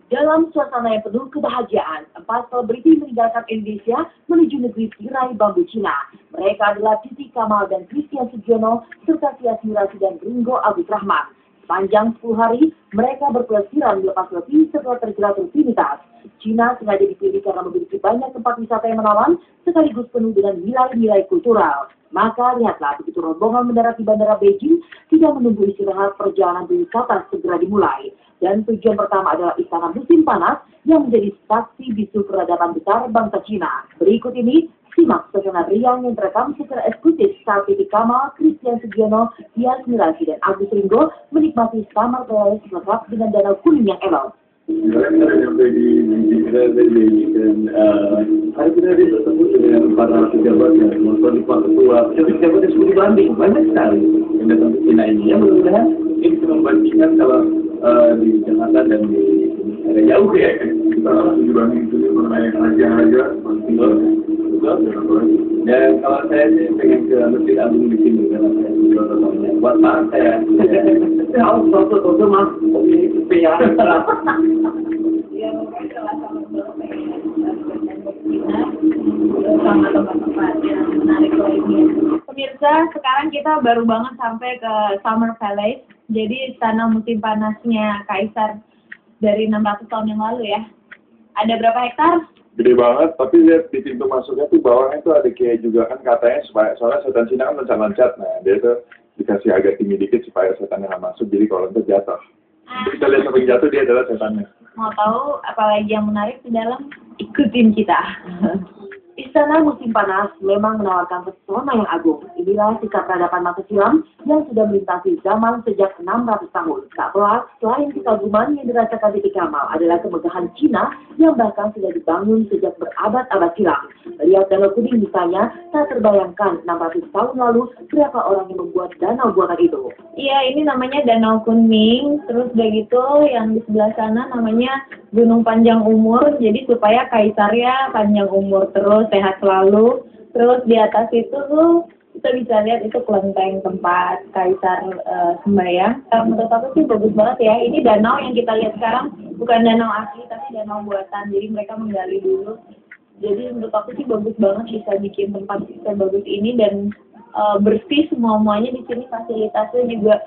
Dalam suasana yang penuh kebahagiaan, 4 selebriti meninggalkan Indonesia menuju negeri tirai bambu Cina. Mereka adalah Titi Kamal dan Christian Sugiono, serta Tias Mirasih dan Ringo Agus Rahman. Sepanjang 10 hari, mereka berpelesiran melepas letih setelah terjerat rutinitas. Cina sengaja dipilih karena memiliki banyak tempat wisata yang menawan, sekaligus penuh dengan nilai-nilai kultural. Maka lihatlah, begitu rombongan mendarat di Bandara Beijing, tidak menunggu istirahat, perjalanan wisata segera dimulai. Dan tujuan pertama adalah Istana Musim Panas yang menjadi saksi bisu peradaban besar bangsa Cina. Berikut ini, simak suasana riang yang terekam secara eksklusif saat Titi Kamal, Christian Sugiono, Tias Mirasih, dan Agus Ringo menikmati Summer Palace lengkap dengan danau kuning yang elok. Sampai di dan hari kita bertemu dengan para pejabat yang nonton di Pak Ketua. Pejabat yang seperti banding banyak sekali yang datang ke Cina ini. Ya mudah-mudahan ini bisa membandingkan kalau di Jakarta dan di area jauh ya. Kita langsung dibanding itu mengenai raja-raja, betul. Dan kalau saya sih pengen ke Masjid Agung di sini karena saya juga nontonnya. Buat Pak saya. Saya harus foto mas. Ini ya. Ya mungkin salah-salah sama tempat-tempat yang menarik lainnya. Pemirsa, sekarang kita baru banget sampai ke Summer Palace, jadi istana musim panasnya Kaisar dari 600 tahun yang lalu ya. Ada berapa hektar? Gede banget, tapi lihat di pintu masuknya tuh bawahnya tuh ada kayak juga kan katanya supaya soalnya setan Cina kan loncat-loncat, nah dia tuh dikasih agak tinggi dikit supaya setannya nggak masuk, jadi kalau loncat jatuh. Jadi kita lihat sampai jatuh dia adalah setannya. Mau tahu apalagi yang menarik di dalam? Ikutin kita. Istana Musim Panas memang menawarkan pesona yang agung. Inilah sikap peradaban masa silam yang sudah melintasi zaman sejak 600 tahun. Tak pelak, selain kekaguman yang dirasakan Titi Kamal adalah kemegahan Cina yang bahkan sudah dibangun sejak berabad-abad silam. Melihat danau kuning misalnya, tak terbayangkan 600 tahun lalu berapa orang yang membuat danau buatan itu. Iya, ini namanya Danau Kuning, terus udah gitu yang di sebelah sana namanya Gunung Panjang Umur, jadi supaya kaisarnya panjang umur terus, sehat selalu. Terus di atas itu tuh kita bisa lihat itu kelenteng tempat kaisar sembahyang. Menurut aku sih bagus banget ya, ini danau yang kita lihat sekarang bukan danau asli tapi danau buatan, jadi mereka menggali dulu. Jadi menurut aku sih bagus banget bisa bikin tempat sebagus ini dan bersih semuanya di sini, fasilitasnya juga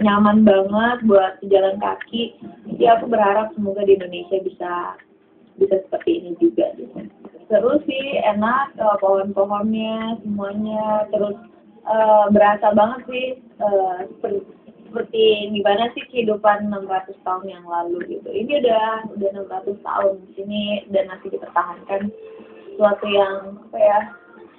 nyaman banget buat jalan kaki. Jadi aku berharap semoga di Indonesia bisa seperti ini juga. Seru sih, enak, pohon-pohonnya semuanya, terus berasa banget sih seperti gimana sih kehidupan 600 tahun yang lalu gitu. Ini udah 600 tahun di sini dan masih dipertahankan sesuatu yang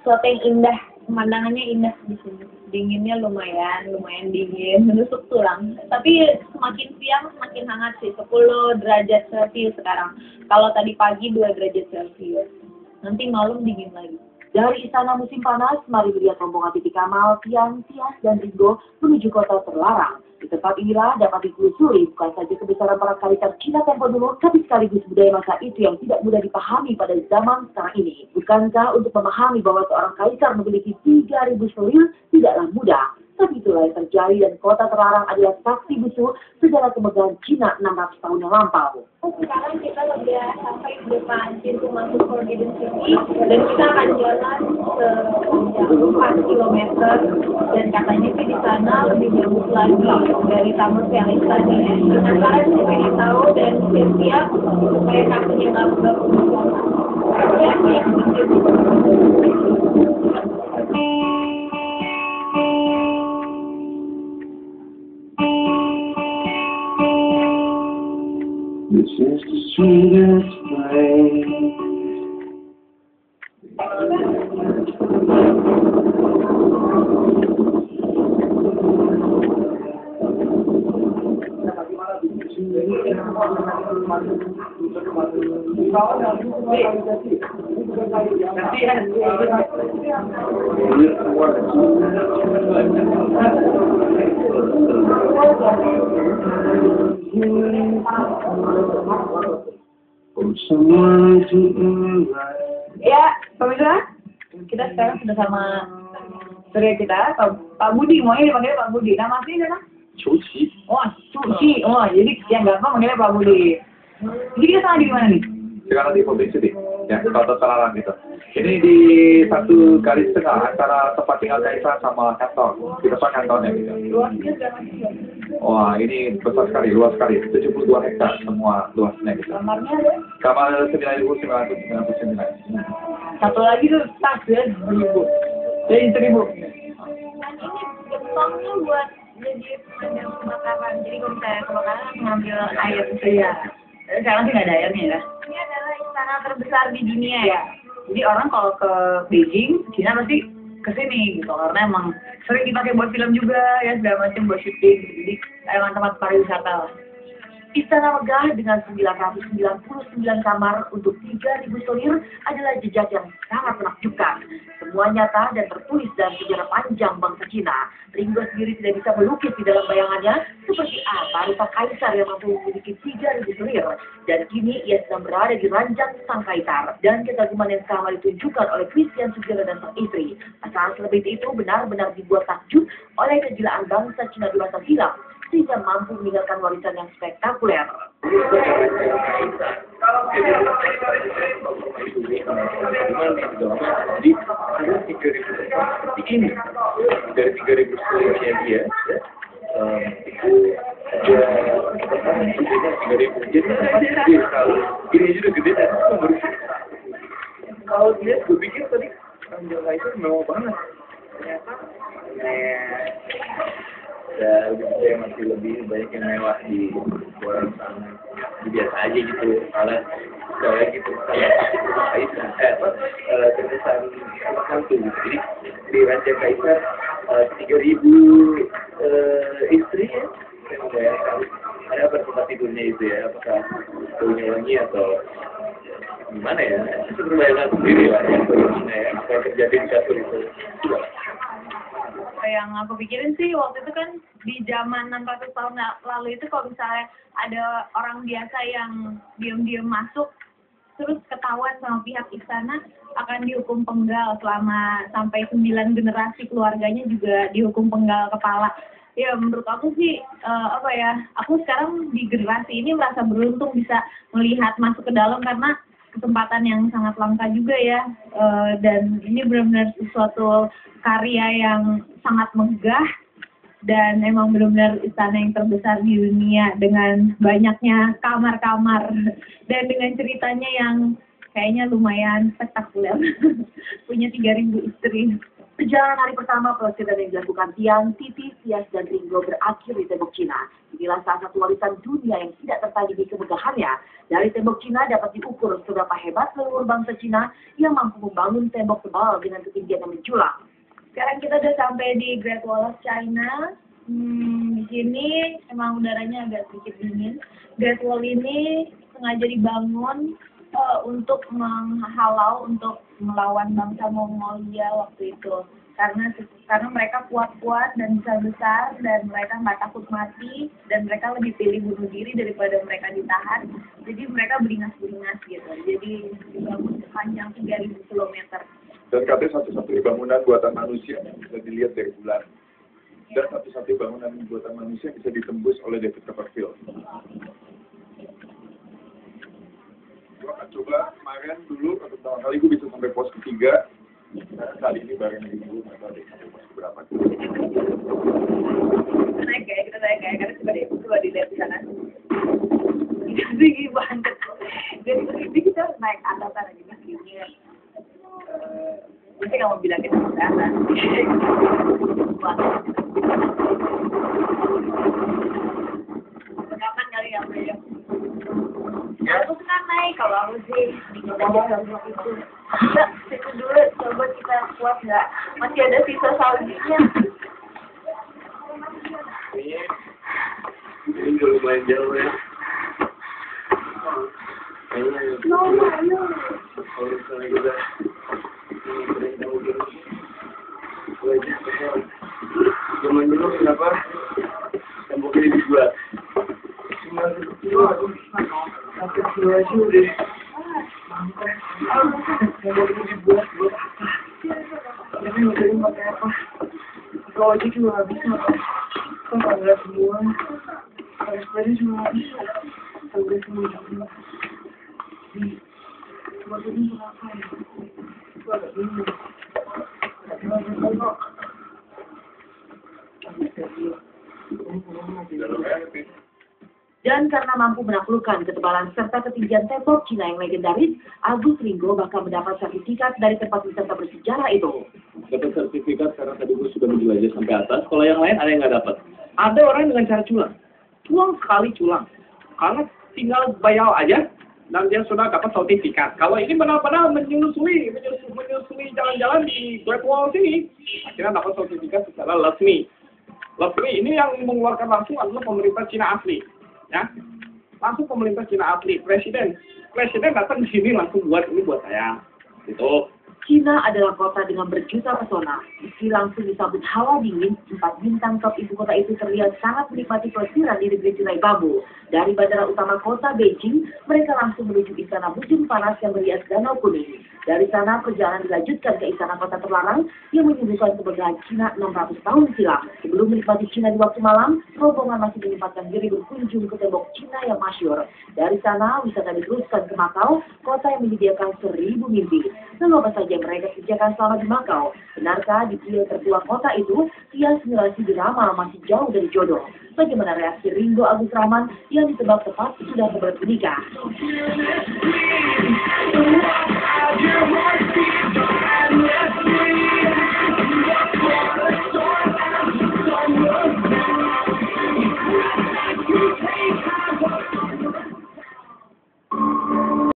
sesuatu yang indah. Pemandangannya indah di sini. Dinginnya lumayan dingin, menusuk tulang. Tapi semakin siang semakin hangat sih, 10 derajat Celcius sekarang. Kalau tadi pagi 2 derajat Celcius. Nanti malam dingin lagi. Dari Istana Musim Panas, mari melihat rombongan Titi Kamal, Tias, dan Ringo menuju kota terlarang. Di tempat inilah dapat ditelusuri bukan saja kebesaran para kaisar Cina tempo dulu, tapi sekaligus budaya masa itu yang tidak mudah dipahami pada zaman sekarang ini. Bukankah untuk memahami bahwa seorang kaisar memiliki 3.000 selil tidaklah mudah? Tapi itulah yang terjadi dan kota terlarang adalah saksi bisu sejarah kemegahan Cina 600 tahun yang lampau. Sekarang kita sudah sampai di depan pintu masuk Forbidden City dan kita akan jalan sepanjang 4 km dan katanya sih di sana lebih bagus lagi dari Summer Palace tadi. Sekarang saya pengen tahu dan siap supaya kakinya nggak berubah. This is the sweetest way. Ya, pemirsa, kita sekarang sudah sama surya kita, Pak Budi, maunya dipanggil Pak Budi. Nama aslinya siapa? Cuci. Oh, Cuci. Oh, jadi yang gampang manggilnya Pak Budi. Jadi kita sama di mana nih? Sekarang di publicity, ya, Kota Selarang gitu. Ini di satu garis tengah antara tempat tinggal Kaisar sama kantor, di depan kantornya gitu. Luasnya berapa sih? Wah, ini besar sekali, luas sekali, 72 hektar semua luasnya gitu. Kamarnya ada? Kamar 9.999. Satu lagi tuh tas ya, 1.000. Jadi 1.000. Ini gentongnya buat jadi pemadam kebakaran. Jadi kalau misalnya kebakaran ngambil air. Iya. Sekarang sih nggak ada airnya ya. Ini adalah istana terbesar di dunia ya. Jadi orang kalau ke Beijing, Cina pasti ke sini gitu. Karena emang sering dipakai buat film juga ya, segala macam buat syuting. Jadi emang tempat pariwisata lah. Istana megah dengan 999 kamar untuk 3.000 solir adalah jejak yang sangat menakjubkan. Semua nyata dan tertulis dalam sejarah panjang bangsa Cina. Ringo sendiri tidak bisa melukis di dalam bayangannya seperti apa rupa kaisar yang mampu memiliki 3.000 solir. Dan kini ia sedang berada di ranjang sang kaisar. Dan kekaguman yang sama ditunjukkan oleh Christian Sugiono dan sang istri. Masalah selebriti itu benar-benar dibuat takjub oleh kegilaan bangsa Cina di masa silam, sehingga mampu meninggalkan warisan yang spektakuler. Jadi ada 3.000 di ini dari 3.000 seluruhnya dia itu ada 3.000. Jadi kalau ini juga gede dan kalau dia gue pikir tadi Angel itu mewah banget, ternyata ya saya masih lebih banyak yang mewah di luar sana. Biasa aja gitu, malah saya gitu Kaisar terkesan hantu gitu. Jadi di Raja Kaisar 3.000 istri ya, saya membayangkan ada apa tempat tidurnya itu ya, apakah wangi atau gimana ya, saya berbayangkan sendiri lah ya bagaimana ya apa yang terjadi di kasur itu. Yang aku pikirin sih waktu itu kan di zaman 600 tahun lalu itu kalau misalnya ada orang biasa yang diam-diam masuk terus ketahuan sama pihak istana akan dihukum penggal selama sampai 9 generasi, keluarganya juga dihukum penggal kepala. Ya menurut aku sih aku sekarang di generasi ini merasa beruntung bisa melihat masuk ke dalam karena kesempatan yang sangat langka juga ya, dan ini benar-benar sesuatu karya yang sangat megah dan emang benar-benar istana yang terbesar di dunia dengan banyaknya kamar-kamar dan dengan ceritanya yang kayaknya lumayan spektakuler. Punya 3.000 istri. Perjalanan hari pertama pelesiran yang dilakukan Tian, Titi, Tias, dan Ringo berakhir di tembok Cina. Inilah salah satu warisan dunia yang tidak tertandingi kemegahannya. Dari tembok Cina dapat diukur seberapa hebat leluhur bangsa Cina yang mampu membangun tembok tebal dengan ketinggian yang menjulang. Sekarang kita udah sampai di Great Wall of China. Di sini emang udaranya agak sedikit dingin. Great Wall ini sengaja dibangun untuk menghalau, untuk melawan bangsa Mongolia waktu itu. Karena mereka kuat-kuat dan besar-besar dan mereka nggak takut mati dan mereka lebih pilih bunuh diri daripada mereka ditahan. Jadi mereka beringas-beringas gitu. Jadi dibangun sepanjang 3.000 kilometer. Dan katanya satu-satunya bangunan buatan manusia yang bisa dilihat dari bulan. Dan satu-satunya bangunan buatan manusia yang bisa ditembus oleh David Copperfield. Gue akan coba kemarin dulu, untuk pertama kali gue bisa sampai pos ketiga. Nah, kali ini bareng lagi dulu, nggak tahu deh sampai pos berapa. Kita naik kayak, karena coba dilihat di sana. Tinggi banget. Jadi kita naik atasan lagi tingginya. Mungkin kamu bilang kita ke atas. Kapan kali kamu ya? Aku suka naik, kalau aku sih ngomong itu. Kita situ dulu, coba kita kuat nggak? Masih ada sisa saljunya. Ini udah lumayan jauh ya. Kayaknya kalau misalnya kita zaman dulu kenapa tembok ini dibuat? Cuma sakit aja deh. Tembok ini dibuat buat apa? Tapi nggak tahu pakai apa. Kalau aja cuma habis makan. Kan ada semua. Harus beri cuma habis. Dan karena mampu menaklukkan ketebalan serta ketinggian tembok Cina yang legendaris, Agus Ringo bahkan mendapat sertifikat dari tempat wisata bersejarah itu. Dapat sertifikat karena tadi gue sudah menjelajah sampai atas. Kalau yang lain ada yang nggak dapat. Ada orang dengan cara culang. Culang sekali culang. Karena tinggal bayar aja dan dia sudah dapat sertifikat. Kalau ini benar-benar menyusui jalan-jalan di Great Wall sini, akhirnya dapat sertifikat secara resmi. Resmi ini yang mengeluarkan langsung adalah pemerintah Cina asli. Ya, langsung pemerintah Cina asli, presiden datang di sini langsung buat ini buat saya, gitu. Cina adalah kota dengan berjuta pesona. Meski langsung disambut hawa dingin, 4 bintang top ibu kota itu terlihat sangat menikmati pelesiran di negeri tirai bambu. Dari bandara utama kota Beijing, mereka langsung menuju istana musim panas yang berhias danau kuning. Dari sana, perjalanan dilanjutkan ke istana kota terlarang yang menyuguhkan kemegahan Cina 600 tahun silam. Sebelum menikmati Cina di waktu malam, rombongan masih menyempatkan diri berkunjung ke tembok Cina yang masyhur. Dari sana, wisata diteruskan ke Makau, kota yang menyediakan 1000 mimpi. Lalu apa saja mereka kerjakan selama di Makau? Benarkah di pria tertua kota itu, tiang simulasi drama masih jauh dari jodoh? Bagaimana reaksi Ringo Agus Rahman yang ditebak tepat sudah kebelet menikah?